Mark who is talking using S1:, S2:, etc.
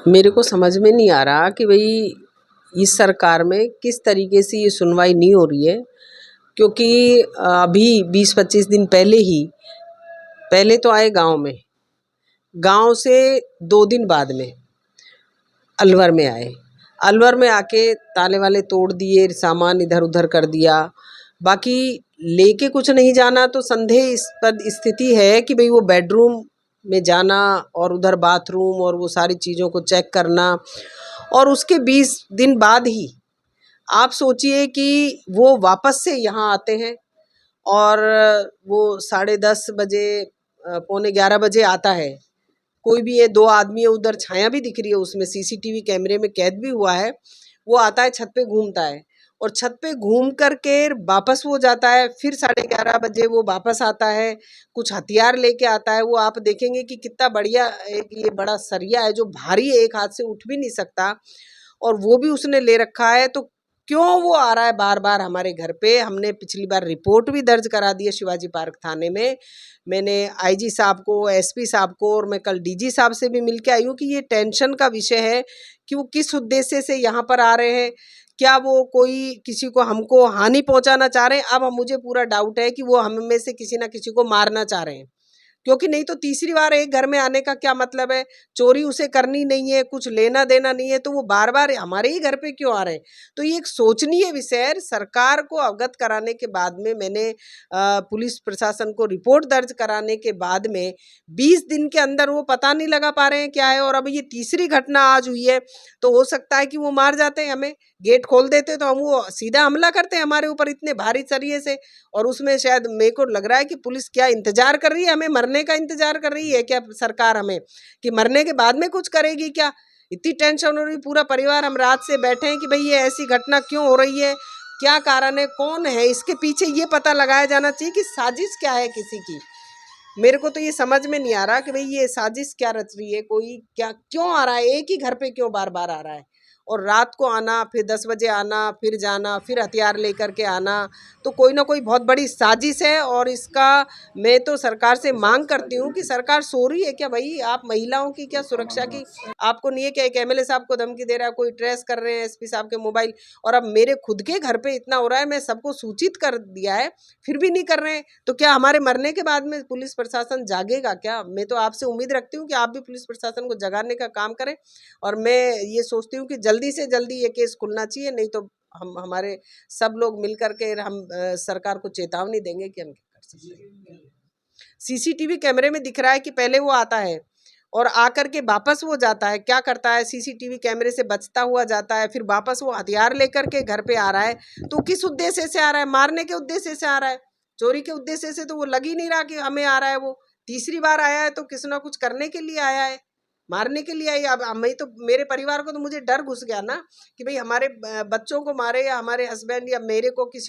S1: मेरे को समझ में नहीं आ रहा कि भाई इस सरकार में किस तरीके से ये सुनवाई नहीं हो रही है। क्योंकि अभी 20-25 दिन पहले तो आए गांव में, गांव से 2 दिन बाद में अलवर में आए। अलवर में आके ताले वाले तोड़ दिए, सामान इधर उधर कर दिया। बाकी लेके कुछ नहीं जाना तो संदेहास्पद स्थिति है कि भाई वो बेडरूम में जाना और उधर बाथरूम और वो सारी चीज़ों को चेक करना। और उसके 20 दिन बाद ही आप सोचिए कि वो वापस से यहाँ आते हैं और वो 10:30 बजे, पौने 11 बजे आता है। कोई भी ये 2 आदमी है, उधर छाया भी दिख रही है, उसमें सीसीटीवी कैमरे में कैद भी हुआ है। वो आता है, छत पे घूमता है और छत पे घूम करके वापस वो जाता है। फिर 11:30 बजे वो वापस आता है, कुछ हथियार लेके आता है। वो आप देखेंगे कि कितना बढ़िया एक ये बड़ा सरिया है जो भारी है, एक हाथ से उठ भी नहीं सकता, और वो भी उसने ले रखा है। तो क्यों वो आ रहा है बार बार हमारे घर पे? हमने पिछली बार रिपोर्ट भी दर्ज करा दी है शिवाजी पार्क थाने में। मैंने आईजी साहब को, एसपी साहब को, और मैं कल डीजी साहब से भी मिल के आई हूँ कि ये टेंशन का विषय है कि वो किस उद्देश्य से यहाँ पर आ रहे हैं। क्या वो कोई किसी को, हमको हानि पहुंचाना चाह रहे हैं? अब मुझे पूरा डाउट है कि वो हम में से किसी ना किसी को मारना चाह रहे हैं, क्योंकि नहीं तो तीसरी बार एक घर में आने का क्या मतलब है? चोरी उसे करनी नहीं है, कुछ लेना देना नहीं है, तो वो बार बार हमारे ही घर पे क्यों आ रहे हैं? तो ये एक सोचनीय विषय है। सरकार को अवगत कराने के बाद में मैंने पुलिस प्रशासन को रिपोर्ट दर्ज कराने के बाद में 20 दिन के अंदर वो पता नहीं लगा पा रहे हैं क्या है। और अब ये तीसरी घटना आज हुई है, तो हो सकता है कि वो मार जाते हैं हमें, गेट खोल देते तो हम वो सीधा हमला करते हैं हमारे ऊपर इतने भारी सरिये से। और उसमें शायद मेरे को लग रहा है कि पुलिस क्या इंतजार कर रही है, हमें मरने का इंतजार कर रही है क्या सरकार हमें, कि मरने के बाद में कुछ करेगी क्या? इतनी टेंशन हो रही, पूरा परिवार हम रात से बैठे हैं कि भाई ये ऐसी घटना क्यों हो रही है, क्या कारण है, कौन है इसके पीछे? ये पता लगाया जाना चाहिए कि साजिश क्या है किसी की। मेरे को तो ये समझ में नहीं आ रहा कि भाई ये साजिश क्या रच रही है, कोई क्या क्यों आ रहा है, एक ही घर पे क्यों बार बार आ रहा है? और रात को आना, फिर 10 बजे आना, फिर जाना, फिर हथियार लेकर के आना, तो कोई ना कोई बहुत बड़ी साजिश है। और इसका मैं तो सरकार से मांग करती हूँ कि सरकार सो रही है क्या भाई? आप महिलाओं की क्या सुरक्षा की आपको नहीं है क्या? एक एमएलए साहब को धमकी दे रहा है, कोई ट्रेस कर रहे हैं एसपी साहब के मोबाइल, और अब मेरे खुद के घर पे इतना हो रहा है, मैं सबको सूचित कर दिया है, फिर भी नहीं कर रहे हैं। तो क्या हमारे मरने के बाद में पुलिस प्रशासन जागेगा क्या? मैं तो आपसे उम्मीद रखती हूँ कि आप भी पुलिस प्रशासन को जगाने का काम करें। और मैं ये सोचती हूँ कि जल्दी से जल्दी ये केस खुलना चाहिए, नहीं तो हम हमारे सब लोग मिल करके हम सरकार को चेतावनी देंगे कि हम क्या कर सकते हैं। सीसीटीवी कैमरे में दिख रहा है कि पहले वो आता है और आकर के वापस वो जाता है। क्या करता है? सीसीटीवी कैमरे से बचता हुआ जाता है, फिर वापस वो हथियार लेकर के घर पे आ रहा है। तो किस उद्देश्य से आ रहा है? मारने के उद्देश्य से आ रहा है, चोरी के उद्देश्य से तो वो लग ही नहीं रहा कि हमें आ रहा है। वो तीसरी बार आया है तो किस ना कुछ करने के लिए आया है, मारने के लिए आई। अब मैं तो, मेरे परिवार को तो मुझे डर घुस गया ना कि भाई हमारे बच्चों को मारे या हमारे हस्बैंड या मेरे को किसी